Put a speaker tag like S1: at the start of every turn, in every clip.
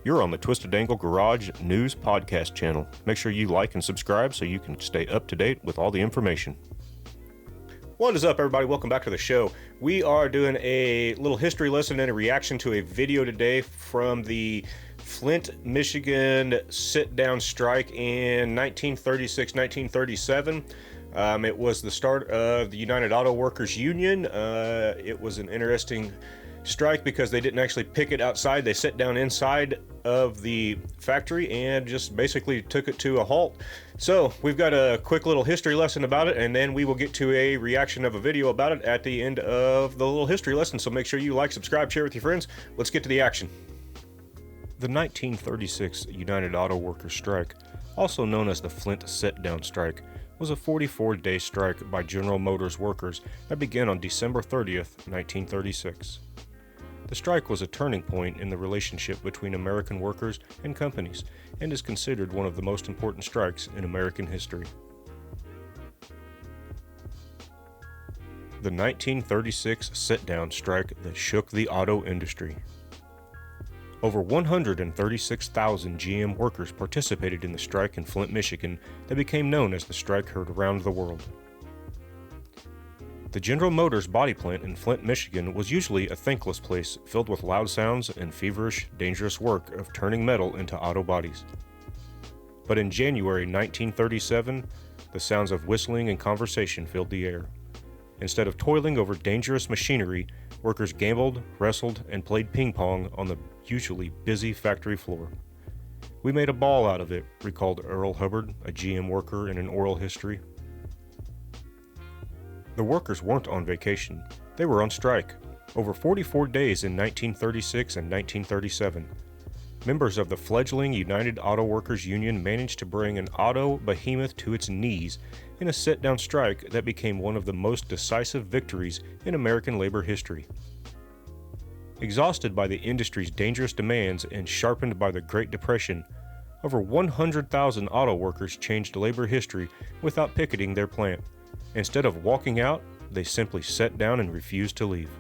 S1: You're on the Twisted Angle Garage News Podcast channel. Make sure you like and subscribe so you can stay up to date with all the information. What is up, everybody? Welcome back to the show. We are doing a little history lesson and a reaction to a video today from the Flint, Michigan Sit-Down Strike in 1936-1937. It was the start of the United Auto Workers Union. It was an interesting strike because they didn't actually picket outside. They sat down inside of the factory and just basically took it to a halt. So we've got a quick little history lesson about it, and then we will get to a reaction of a video about it at the end of the little history lesson. So make sure you like, subscribe, share with your friends. Let's get to the action. The 1936 United Auto Workers strike, also known as the Flint Sit-Down Strike, was a 44-day strike by General Motors workers that began on December 30th, 1936. The strike was a turning point in the relationship between American workers and companies and is considered one of the most important strikes in American history. The 1936 sit-down strike that shook the auto industry. Over 136,000 GM workers participated in the strike in Flint, Michigan that became known as the strike heard around the world. The General Motors body plant in Flint, Michigan was usually a thankless place filled with loud sounds and feverish, dangerous work of turning metal into auto bodies. But in January 1937, the sounds of whistling and conversation filled the air. Instead of toiling over dangerous machinery, workers gambled, wrestled, and played ping pong on the usually busy factory floor. "We made a ball out of it," recalled Earl Hubbard, a GM worker in an oral history. The workers weren't on vacation. They were on strike. Over 44 days in 1936 and 1937. Members of the fledgling United Auto Workers Union managed to bring an auto behemoth to its knees in a sit-down strike that became one of the most decisive victories in American labor history. Exhausted by the industry's dangerous demands and sharpened by the Great Depression, over 100,000 auto workers changed labor history without picketing their plant. Instead of walking out, they simply sat down and refused to leave.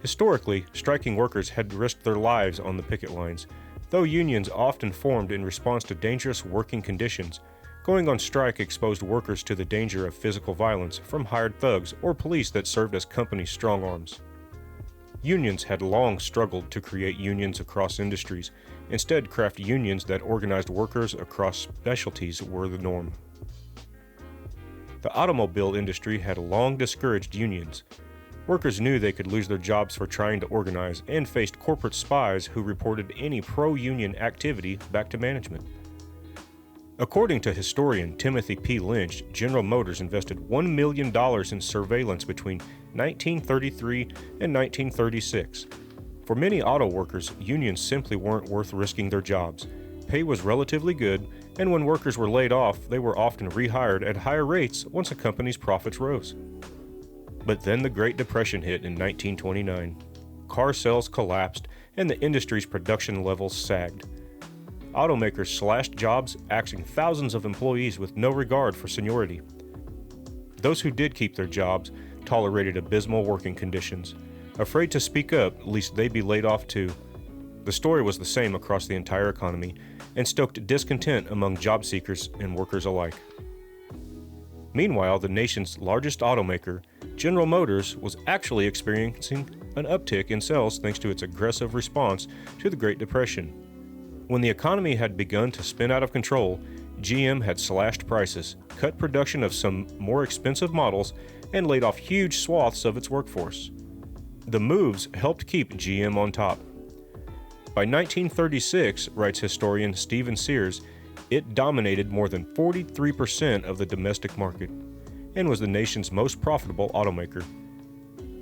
S1: Historically, striking workers had risked their lives on the picket lines. Though unions often formed in response to dangerous working conditions, going on strike exposed workers to the danger of physical violence from hired thugs or police that served as company strong arms. Unions had long struggled to create unions across industries. Instead, craft unions that organized workers across specialties were the norm. The automobile industry had long discouraged unions. Workers knew they could lose their jobs for trying to organize and faced corporate spies who reported any pro-union activity back to management. According to historian Timothy P. Lynch, General Motors invested $1 million in surveillance between 1933 and 1936. For many auto workers, unions simply weren't worth risking their jobs. Pay was relatively good, and when workers were laid off, they were often rehired at higher rates once a company's profits rose. But then the Great Depression hit in 1929. Car sales collapsed, and the industry's production levels sagged. Automakers slashed jobs, axing thousands of employees with no regard for seniority. Those who did keep their jobs tolerated abysmal working conditions, afraid to speak up lest they be laid off too. The story was the same across the entire economy and stoked discontent among job seekers and workers alike. Meanwhile, the nation's largest automaker, General Motors, was actually experiencing an uptick in sales thanks to its aggressive response to the Great Depression. When the economy had begun to spin out of control, GM had slashed prices, cut production of some more expensive models, and laid off huge swaths of its workforce. The moves helped keep GM on top. By 1936, writes historian Stephen Sears, it dominated more than 43% of the domestic market and was the nation's most profitable automaker.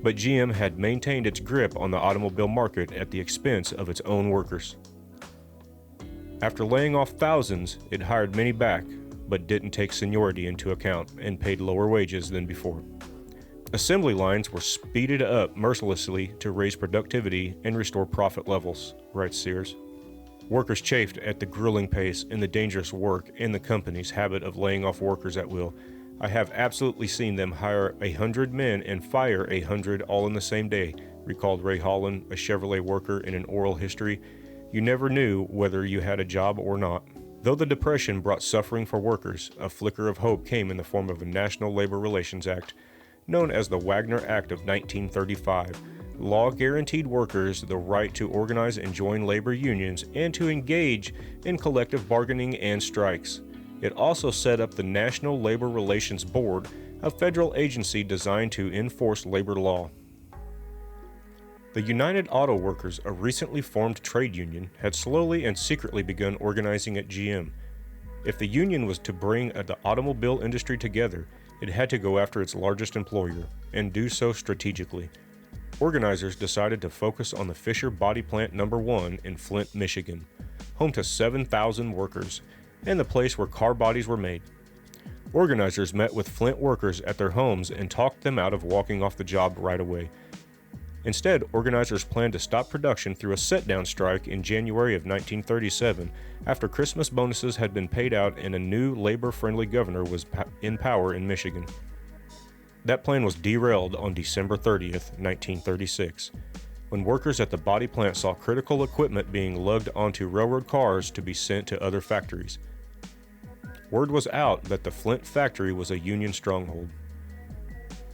S1: But GM had maintained its grip on the automobile market at the expense of its own workers. After laying off thousands, it hired many back, but didn't take seniority into account and paid lower wages than before. Assembly lines were speeded up mercilessly to raise productivity and restore profit levels, writes Sears. Workers chafed at the grueling pace and the dangerous work and the company's habit of laying off workers at will. I have absolutely seen them hire 100 men and fire 100 all in the same day. recalled Ray Holland, a Chevrolet worker, in an oral history. You never knew whether you had a job or not. Though the Depression brought suffering for workers, a flicker of hope came in the form of a National Labor Relations Act, known as the Wagner Act of 1935. Law guaranteed workers the right to organize and join labor unions and to engage in collective bargaining and strikes. It also set up the National Labor Relations Board, a federal agency designed to enforce labor law. The United Auto Workers, a recently formed trade union, had slowly and secretly begun organizing at GM. If the union was to bring the automobile industry together, it had to go after its largest employer, and do so strategically. Organizers decided to focus on the Fisher Body Plant No. 1 in Flint, Michigan, home to 7,000 workers, and the place where car bodies were made. Organizers met with Flint workers at their homes and talked them out of walking off the job right away. Instead, organizers planned to stop production through a sit-down strike in January of 1937 after Christmas bonuses had been paid out and a new labor-friendly governor was in power in Michigan. That plan was derailed on December 30th, 1936, when workers at the body plant saw critical equipment being lugged onto railroad cars to be sent to other factories. Word was out that the Flint factory was a Union stronghold.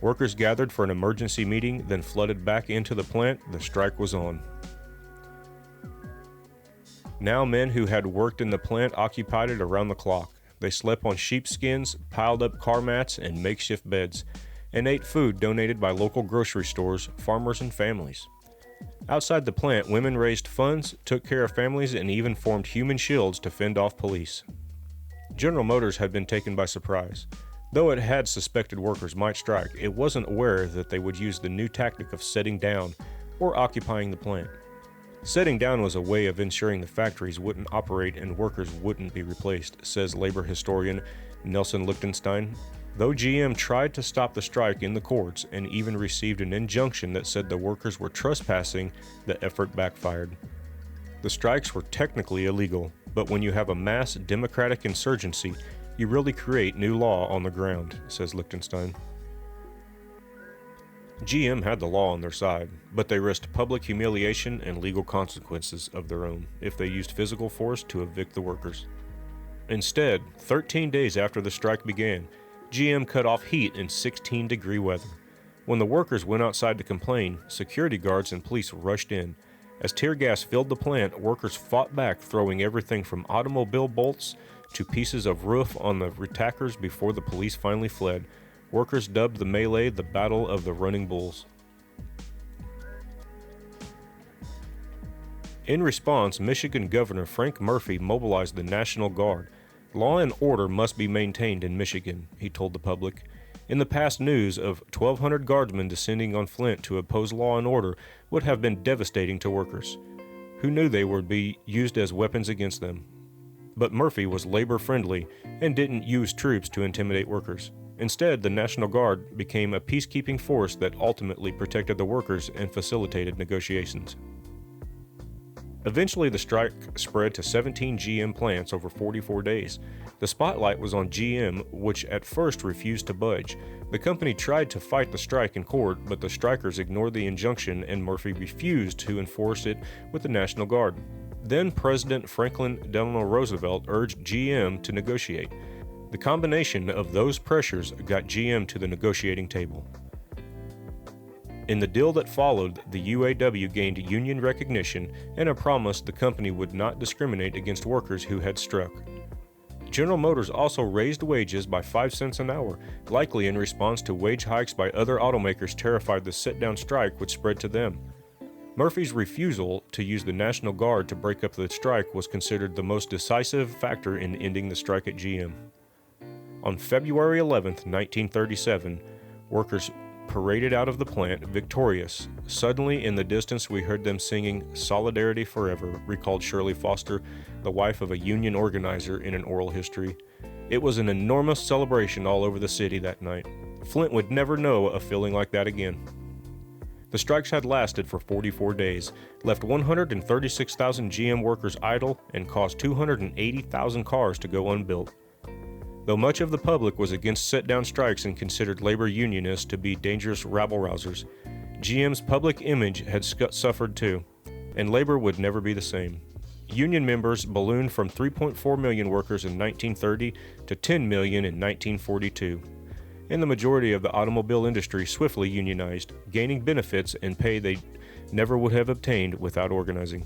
S1: Workers gathered for an emergency meeting, then flooded back into the plant. The strike was on. Now men who had worked in the plant occupied it around the clock. They slept on sheepskins, piled up car mats and makeshift beds, and ate food donated by local grocery stores, farmers, and families. Outside the plant, women raised funds, took care of families, and even formed human shields to fend off police. General Motors had been taken by surprise. Though it had suspected workers might strike, it wasn't aware that they would use the new tactic of setting down or occupying the plant. Setting down was a way of ensuring the factories wouldn't operate and workers wouldn't be replaced, says labor historian Nelson Lichtenstein. Though GM tried to stop the strike in the courts and even received an injunction that said the workers were trespassing, the effort backfired. The strikes were technically illegal, but when you have a mass democratic insurgency, you really create new law on the ground, says Lichtenstein. GM had the law on their side, but they risked public humiliation and legal consequences of their own if they used physical force to evict the workers. Instead, 13 days after the strike began, GM cut off heat in 16-degree weather. When the workers went outside to complain, security guards and police rushed in. As tear gas filled the plant, workers fought back, throwing everything from automobile bolts to pieces of roof on the retackers before the police finally fled. Workers dubbed the melee the Battle of the Running Bulls. In response, Michigan Governor Frank Murphy mobilized the National Guard. Law and order must be maintained in Michigan, he told the public. In the past, news of 1,200 guardsmen descending on Flint to oppose law and order would have been devastating to workers, who knew they would be used as weapons against them. But Murphy was labor-friendly and didn't use troops to intimidate workers. Instead, the National Guard became a peacekeeping force that ultimately protected the workers and facilitated negotiations. Eventually, the strike spread to 17 GM plants over 44 days. The spotlight was on GM, which at first refused to budge. The company tried to fight the strike in court, but the strikers ignored the injunction and Murphy refused to enforce it with the National Guard. Then President Franklin Delano Roosevelt urged GM to negotiate. The combination of those pressures got GM to the negotiating table. In the deal that followed, the UAW gained union recognition and a promise the company would not discriminate against workers who had struck. General Motors also raised wages by 5 cents an hour, likely in response to wage hikes by other automakers terrified the sit-down strike would spread to them. Murphy's refusal to use the National Guard to break up the strike was considered the most decisive factor in ending the strike at GM. On February 11, 1937, workers paraded out of the plant victorious. Suddenly, in the distance, we heard them singing "Solidarity Forever," recalled Shirley Foster, the wife of a union organizer, in an oral history. It was an enormous celebration all over the city that night. Flint would never know a feeling like that again. The strikes had lasted for 44 days, left 136,000 GM workers idle, and caused 280,000 cars to go unbuilt. Though much of the public was against sit-down strikes and considered labor unionists to be dangerous rabble-rousers, GM's public image had suffered too, and labor would never be the same. Union members ballooned from 3.4 million workers in 1930 to 10 million in 1942, and the majority of the automobile industry swiftly unionized, gaining benefits and pay they never would have obtained without organizing.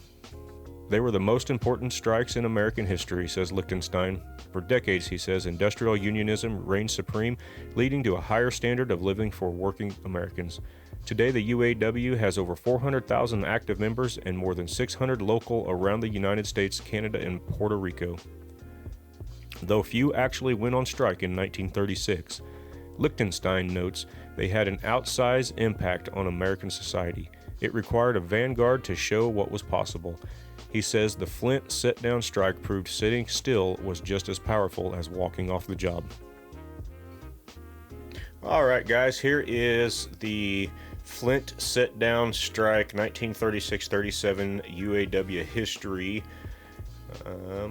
S1: They were the most important strikes in American history, says Lichtenstein. For decades, he says, industrial unionism reigned supreme, leading to a higher standard of living for working Americans. Today, the UAW has over 400,000 active members and more than 600 local around the United States, Canada, and Puerto Rico. Though few actually went on strike in 1936, Lichtenstein notes they had an outsized impact on American society. It required a vanguard to show what was possible. He says the Flint Sit-Down Strike proved sitting still was just as powerful as walking off the job. All right, guys, here is the Flint Sit-Down Strike 1936-37 UAW history.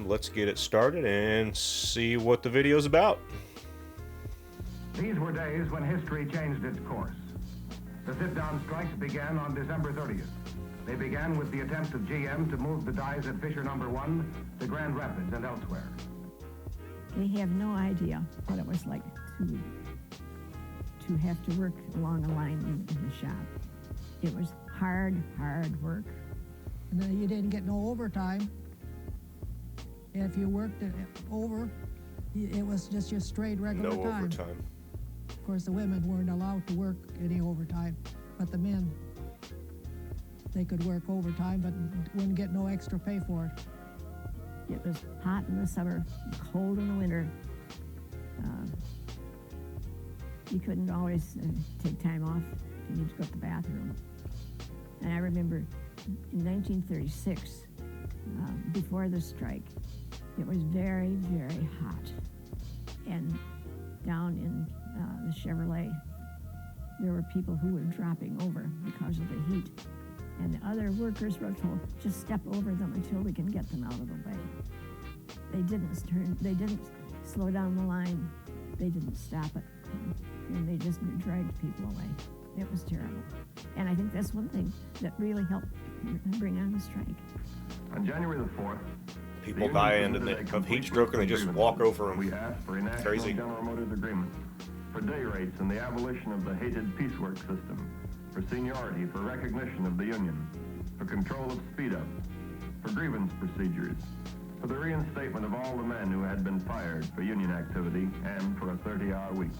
S1: Let's get it started and see what the video's about.
S2: These were days when history changed its course. The sit-down strikes began on December 30th. They began with the attempt of GM to move the dies at Fisher No. 1 to Grand Rapids and elsewhere.
S3: They have no idea what it was like to have to work along a line in the shop. It was hard work.
S4: And then you didn't get no overtime. If you worked it over, it was just your straight regular time.
S1: No overtime.
S4: Of course, the women weren't allowed to work any overtime, but the men, they could work overtime, but wouldn't get no extra pay for it.
S3: It was hot in the summer, cold in the winter. You couldn't always take time off if you need to go to the bathroom. And I remember in 1936, before the strike, it was very, very hot. And down in the Chevrolet, there were people who were dropping over because of the heat. And the other workers were told, just step over them until we can get them out of the way. They didn't slow down the line. They didn't stop it. And they just dragged people away. It was terrible. And I think that's one thing that really helped bring on the strike.
S2: On January the 4th,
S1: people die of heat stroke and they just walk over them.
S2: We asked for a national
S1: Crazy.
S2: General Motors agreement for day rates and the abolition of the hated piecework system, for seniority, for recognition of the union, for control of speed-ups, for grievance procedures, for the reinstatement of all the men who had been fired for union activity, and for a 30-hour week.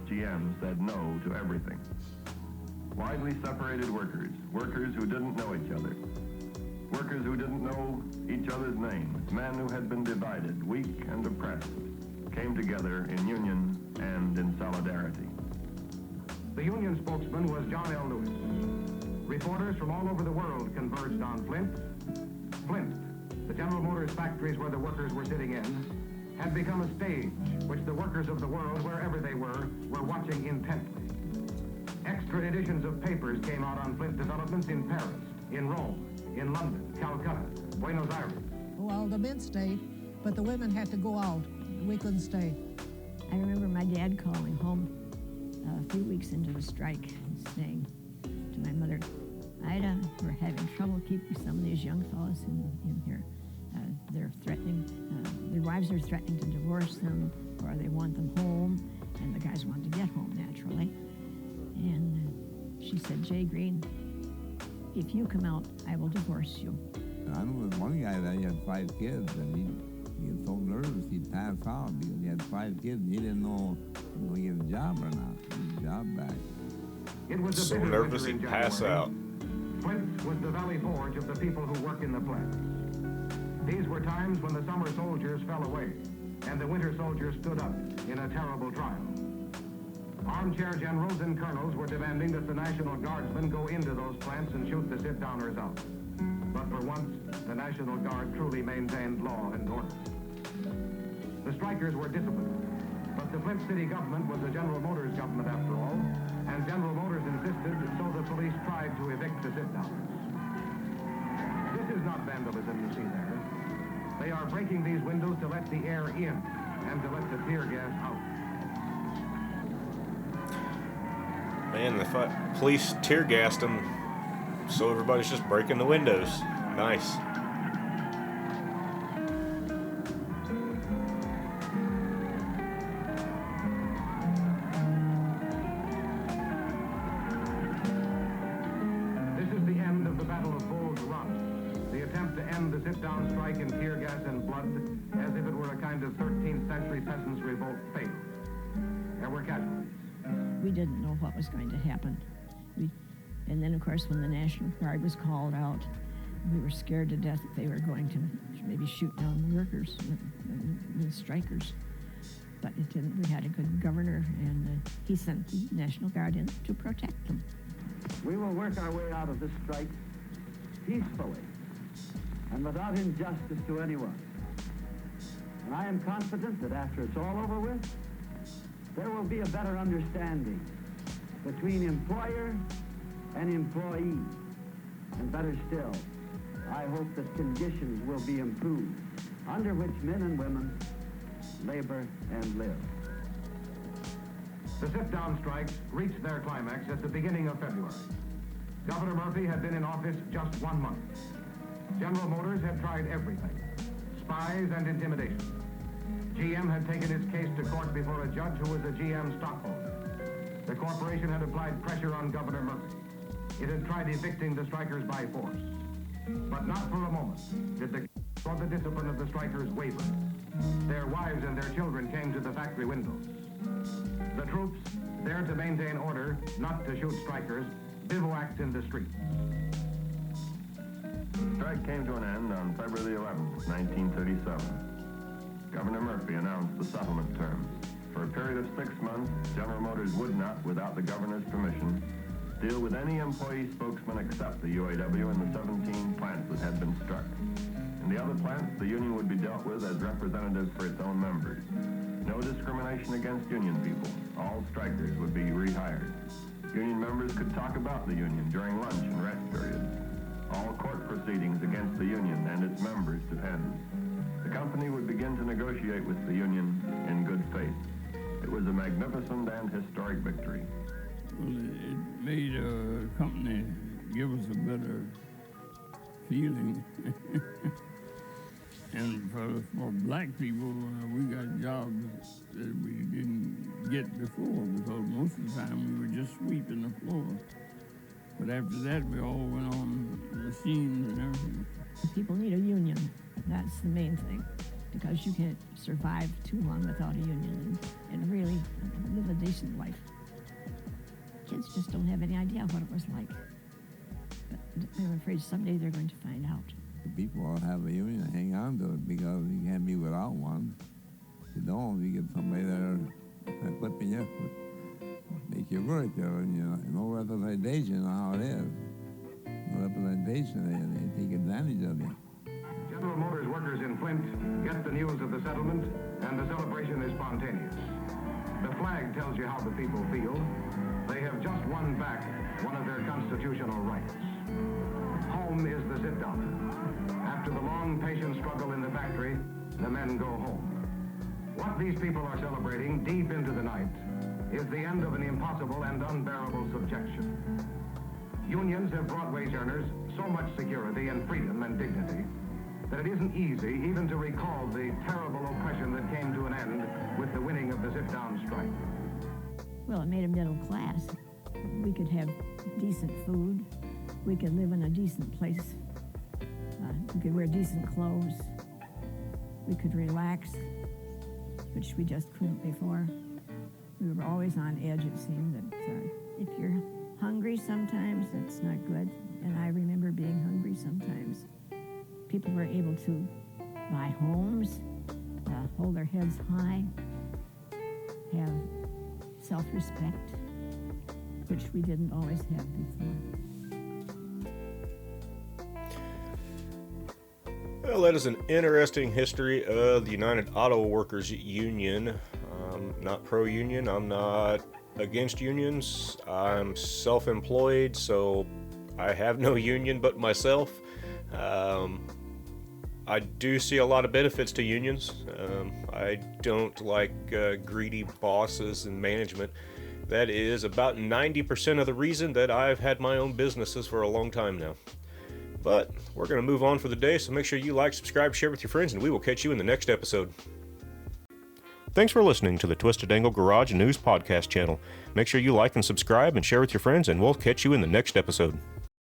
S2: GM said no to everything. Widely separated workers, workers who didn't know each other, workers who didn't know each other's names, men who had been divided, weak and oppressed, came together in union and in solidarity. The union spokesman was John L. Lewis. Reporters from all over the world converged on Flint. Flint, the General Motors factories where the workers were sitting in, had become a stage which the workers of the world, wherever they were watching intently. Extra editions of papers came out on Flint developments in Paris, in Rome, in London, Calcutta, Buenos Aires.
S4: Well, the men stayed, but the women had to go out. We couldn't stay.
S3: I remember my dad calling home a few weeks into the strike and saying to my mother, Ida, we're having trouble keeping some of these young fellows in here. They're threatening, their wives are threatening to divorce them, or they want them home, and the guys want to get home naturally. And she said, Jay Green, if you come out, I will divorce you.
S5: I know one guy that he had 5 kids, and he was so nervous he'd pass out because he had 5 kids and he didn't know if he was going to get a job or not. Get his job back.
S2: It was
S1: So nervous he'd pass out.
S2: Flint was the Valley Forge of the people who work in the plants. These were times when the summer soldiers fell away and the winter soldiers stood up in a terrible trial. Armchair generals and colonels were demanding that the National Guardsmen go into those plants and shoot the sit-downers out. But for once, the National Guard truly maintained law and order. The strikers were disciplined, but the Flint City government was the General Motors government after all, and General Motors insisted, so the police tried to evict the sit-downers. This is not vandalism you see there. They are breaking these windows to let the air in and to let the tear gas out.
S1: Man, police tear gassed them, so everybody's just breaking the windows. Nice.
S2: This is the end of the Battle of Bull's Run. The attempt to end the sit-down strike in tear gas and blood, as if it were a kind of 13th century peasants' revolt, failed. There were casualties.
S3: We didn't know what was going to happen. And then, of course, when the National Guard was called out, we were scared to death that they were going to maybe shoot down the workers, the strikers. But it didn't. We had a good governor, and he sent the National Guard in to protect them.
S6: We will work our way out of this strike peacefully and without injustice to anyone. And I am confident that after it's all over with, there will be a better understanding between employer and employee. And better still, I hope that conditions will be improved under which men and women labor and live.
S2: The sit-down strikes reached their climax at the beginning of February. Governor Murphy had been in office just 1 month. General Motors had tried everything, spies and intimidation. GM had taken its case to court before a judge who was a GM stockholder. The corporation had applied pressure on Governor Murphy. It had tried evicting the strikers by force. But not for a moment did the discipline of the strikers waver. Their wives and their children came to the factory windows. The troops, there to maintain order, not to shoot strikers, bivouacked in the streets. The strike came to an end on February the 11th, 1937. Governor Murphy announced the settlement terms. For a period of 6 months, General Motors would not, without the governor's permission, deal with any employee spokesman except the UAW in the 17 plants that had been struck. In the other plants, the union would be dealt with as representatives for its own members. No discrimination against union people. All strikers would be rehired. Union members could talk about the union during lunch and rest periods. All court proceedings against the union and its members to end. The company would begin to negotiate with the union in good faith. It was a magnificent and historic victory.
S7: Well, it made a company give us a better feeling. And for black people, we got jobs that we didn't get before because most of the time we were just sweeping the floor. But after that, we all went on machines and everything.
S3: People need a union. That's the main thing, because you can't survive too long without a union and really live a decent life. Kids just don't have any idea what it was like. But I'm afraid someday they're going to find out.
S5: The people all have a union and hang on to it because you can't be without one. If you don't, you get somebody there clipping you, make you work there, and you know, no representation on how it is. No representation, they take advantage of you.
S2: General Motors workers in Flint get the news of the settlement, and the celebration is spontaneous. The flag tells you how the people feel. They have just won back one of their constitutional rights. Home is the sit-downer. After the long, patient struggle in the factory, the men go home. What these people are celebrating deep into the night is the end of an impossible and unbearable subjection. Unions have brought wage earners so much security and freedom and dignity that it isn't easy even to recall the terrible oppression that came to an end with the winning of the sit-down strike.
S3: Well, it made a middle class. We could have decent food. We could live in a decent place. We could wear decent clothes. We could relax, which we just couldn't before. We were always on edge, it seemed, that if you're hungry sometimes, that's not good. And I remember being hungry sometimes. People were able to buy homes, hold their heads high, have self-respect, which we didn't always have before.
S1: Well, that is an interesting history of the United Auto Workers Union. I'm not pro-union. I'm not against unions. I'm self-employed, so I have no union but myself. I do see a lot of benefits to unions. I don't like greedy bosses and management. That is about 90% of the reason that I've had my own businesses for a long time now. But we're going to move on for the day, so make sure you like, subscribe, share with your friends, and we will catch you in the next episode. Thanks for listening to the Twisted Angle Garage News Podcast channel. Make sure you like and subscribe and share with your friends, and we'll catch you in the next episode.